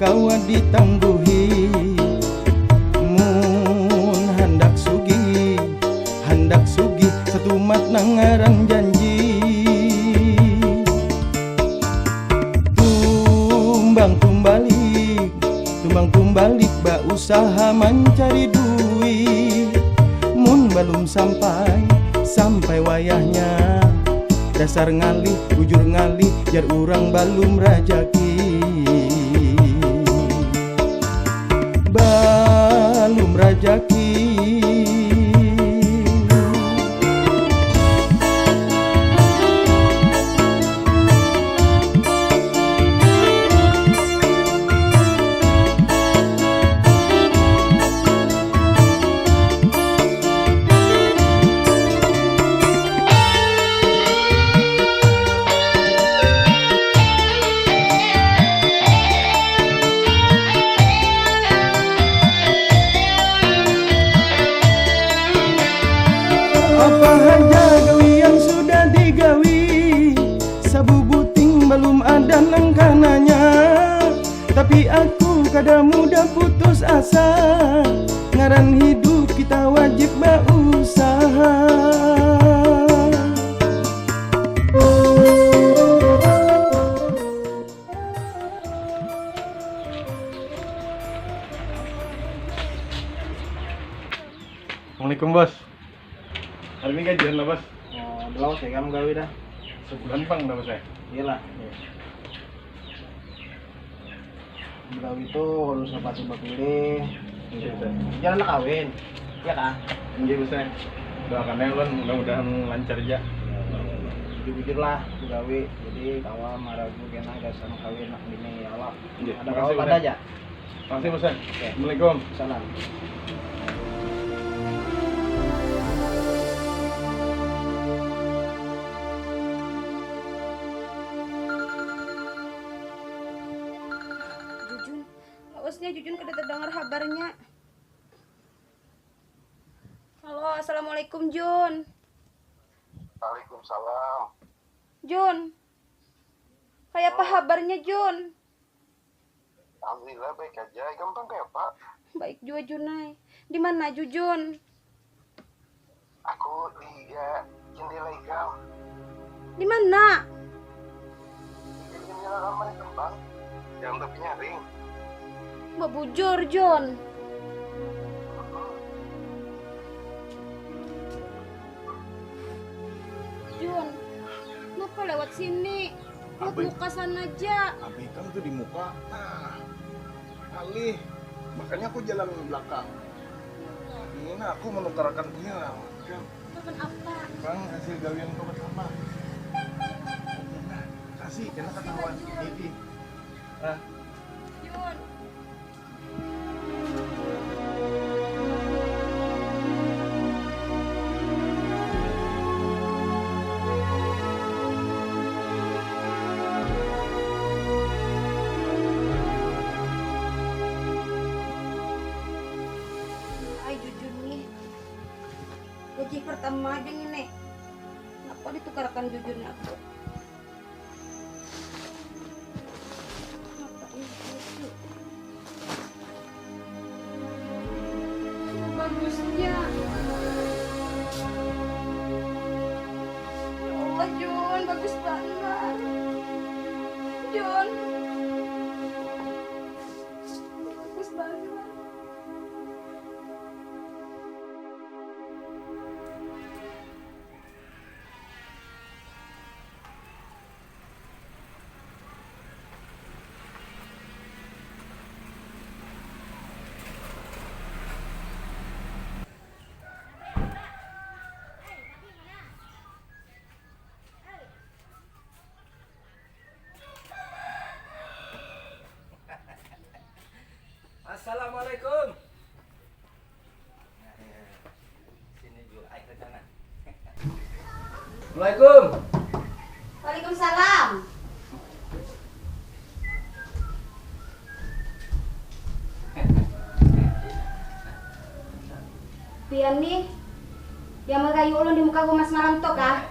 kawa ditangguhi. Mun hendak sugi satumat nangaran janji. Tumbang tumbalik ba usaha mencari duit. Mun belum sampai wayahnya, dasar ngalih bujur ngalih jar urang balum rajaki. Balum rajaki. Apa aja gawi yang sudah digawi, sabubuting belum ada nengkananya. Tapi aku kada mudah putus asa, ngaran hidup kita wajib berusaha. Assalamualaikum bos. Hari ini gajian lah bos. Oh, belum saya kamu gawe dah. Sebulan bang dah bos saya. Iyalah. Gawe itu harus sepatu bakule. Jangan nak kawin. Iya kah? Iya bos saya. Doakan ya bos, mudah-mudahan lancar aja. Jujur lah, gawe. Jadi kawan maragu kena gak sama kawin nak bini ya Allah. Iya, Ada makasih, kawan Bos, pada ya. aja. Makasih bos saya. Oke. Assalamualaikum. Salam. Jujun, awasnya Jujun kada terdengar kabarnya. Halo, assalamualaikum Jun. Waalaikumsalam. Jun, kayak apa kabarnya Jun? Alhamdulillah baik aja. Gampang kayak Pak. Baik juga Junai. Di mana Jujun? Aku di jendela ikam. Di mana? Di jendela kamar itu Bang. Jangan tapi nyaring. Mbak bujur Jun. Jun, kenapa lewat sini? Lihat Abai. muka sana aja. Abi kamu tuh di muka. Nah, alih. Makanya aku jalan belakang. Ini aku menukarkan punya. Kapan apa? Bang hasil gawian kau bersama. Nah, kasih karena ketahuan ini. Ah, Jun. Hai Jujun nih. Gaji pertama aja nih Nek. Kenapa ditukarkan Jujunnya aku? Kenapa ini lucu? Bagusnya. Ya Allah Jun, bagus banget. Jun. Bagus banget. Assalamualaikum. Sini juga air ke sana. Assalamualaikum. Waalaikumsalam. Pian nih, yang merayu ulun di muka rumah semalam tuh kah?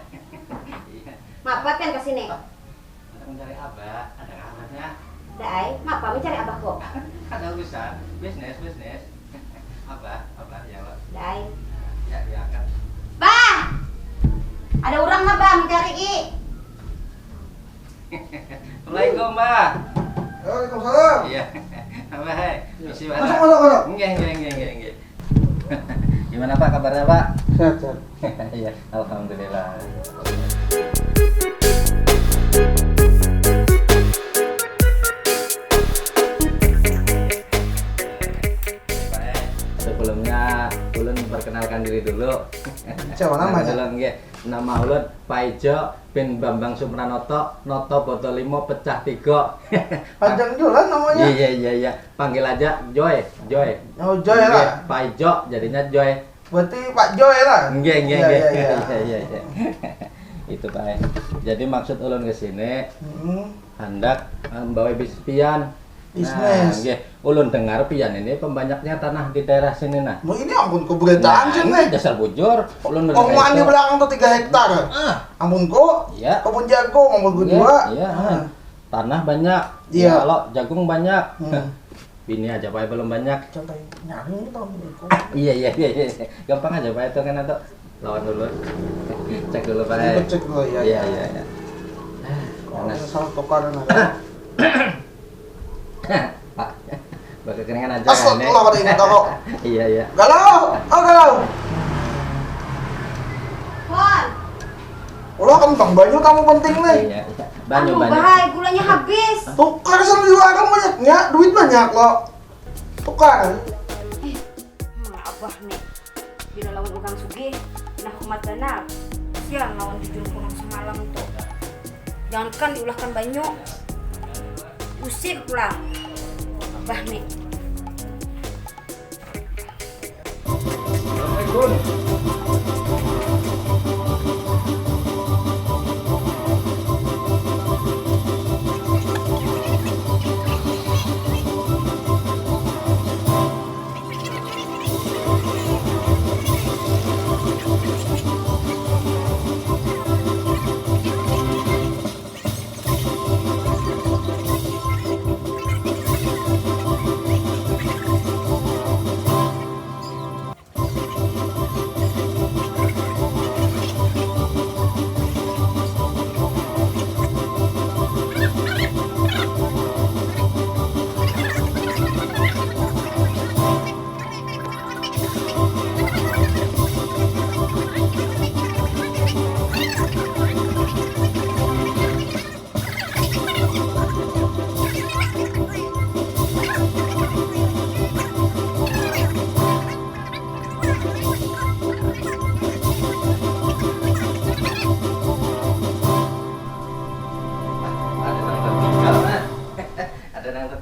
Iya. Mapat kan kesini? Untuk mencari abah, ada kabarnya? Dai, ngapa mencari abah kok? Ada urusan bisnis. Apa ya lo? Dai. Ya diangkat. Bah! Ada orang nggak bang mencari I? Assalamualaikum, Mbak. Waalaikumsalam. Iya. Apa hai? Misi mana? Masuk. Enggak. Gimana Pak kabarnya, Pak? Sehat. Iya, alhamdulillah. Sebelumnya ulun perkenalkan diri dulu. Siapa namanya? Ulun nggih. Nama ulun Paijo bin Bambang Supranoto, Noto Boto 5 pecah 3. Panjang juga namanya. Iya. Panggil aja Joy. Oh, Joy lah. Paijo jadinya Joy. Berarti Pak Joy lah. Nggih. Iya. Itu Pak. Jadi maksud ulun ke sini Hmm. hendak membawa bisnis pian. Bisnis. Nggih, ulun dengar pian ini pembanyaknya tanah di daerah sini nah. Mau ini ampun keberanian sih ini nih. dasar bujur. Ulun Omongan di belakang tuh 3 hektar. Ampun kok. Iya. Kebun jagung ngomong berdua. Iya. Tanah banyak. Iya. Ya, kalau jagung banyak. Bini aja Pak belum banyak. Contoh nyari tau kok. Iya. Gampang aja Pak itu kan atau lawan dulu. Cek dulu Pak. Cek dulu ya. Iya. Panas. Salah tokaran ada. Pak, bakal keringan aja Asal kan, tuh lah ini kok. Iya. Galau. Hon, Ulah kentang banyu kamu penting nih. Iya. Banyak. bahaya gulanya habis. Tukar sama juga kan banyaknya, duit banyak loh. Tukar. Abah nih, bila lawan orang sugih, nah kumat ganal. Siang lawan tujuh kurang semalam tuh. Jangankan diulahkan banyak, usir pula. Abah nih.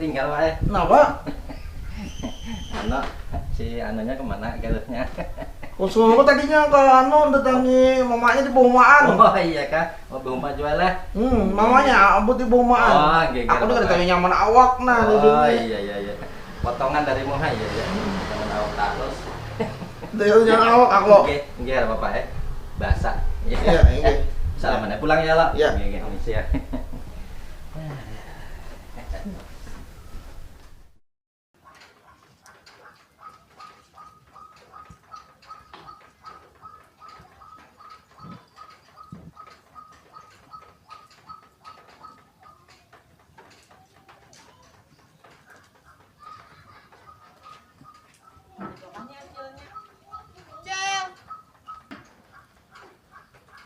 Tinggal Pak. Kenapa? Si anunya kemana galesnya? Khusus aku tadinya ke datangi mamanya di Bomaan. Oh iya Kak, mau rumah jual lah. Mamanya abut di Bomaan. Oh, geger. Aku udah ditanya nyaman awak nah Oh duduknya. iya. Potongan dari muha ya. Jangan awak terus. Dari nyaman awak aku. Nggih apa-apa ya. Basah. Iya. Salaman ya pulang ya lo. Iya. Nggih ya.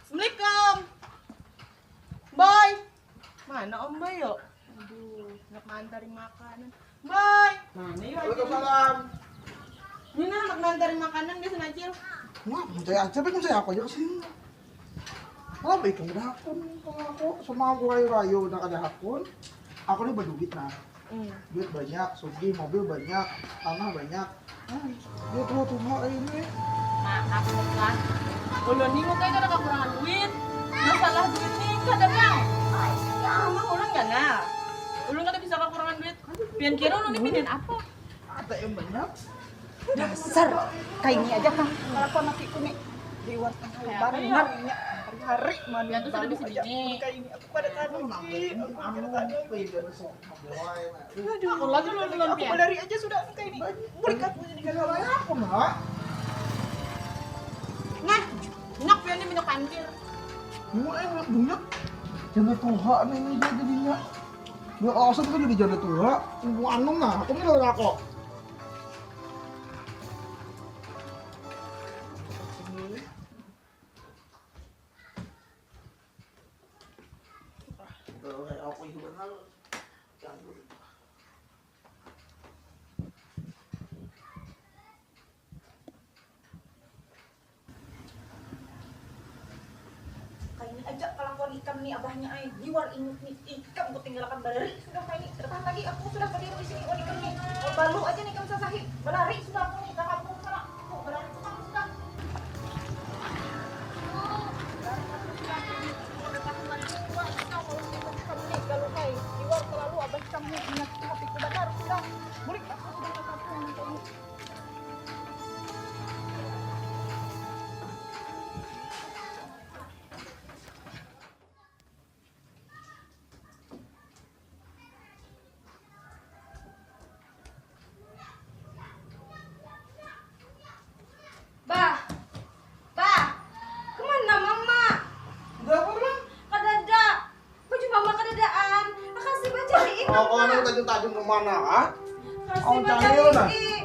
Assalamualaikum. Boy. Mana Om Boy yuk? Aduh, nggak mantarin makanan. Boy. Mana yuk? Waalaikumsalam. Ini anak mantarin makanan dia senacil. Wah, saya aja pengen saya aku aja kesini. Apa itu udah akun kalau aku sama aku rayu-rayu udah ada akun. Aku nih berduit nah. Duit banyak, sugi, mobil banyak, tanah banyak. Dia tuh mau ini. Maaf kan. Ulun nih kayak kada kekurangan duit. Masalah duit nih kada bang. Ya emang ulun nggak nah. Ulun kada bisa kekurangan duit. Pian kira ulun dipindahin apa? Ada yang banyak. Dasar kayak ini aja kan kalau aku anak iku nih di luar tengah lebaran benar hari-hari mandi Ya, tuh sudah bisa aja begini. kayak ini aku pada tadi aku pada tadi Aku lagi lu belum aku pian. dari aja sudah kayak ini berikat jadi kalau aku nak Nah, minyak pian ini minyak pancir. mulai banyak janda tua nih ini dia jadinya dia alasan kan jadi janda tua ibu anu nah aku nih udah kok aku itu benar Kayak ini aja kelakuan ikan nih abahnya ay liwar inut nih ikan ku tinggalkan balari sudah kayak ini depan lagi aku sudah berdiri di sini oh ikan nih oh, balu aja nih kamu sasahi balari sudah aku nih tak kamu sana oh, balari sudah sudah kalau kayak liwar terlalu abah kamu menyakiti hatiku benar sudah murid aku sudah tak kamu yang kayak ini. Bah, bah, kemana mama? udah apa bang? Kadada, baju mama kadadaan. Kasih baca ini Oh, kalau tajam-tajam kemana ah? Kasih Oh, baca cahil, nah. ini.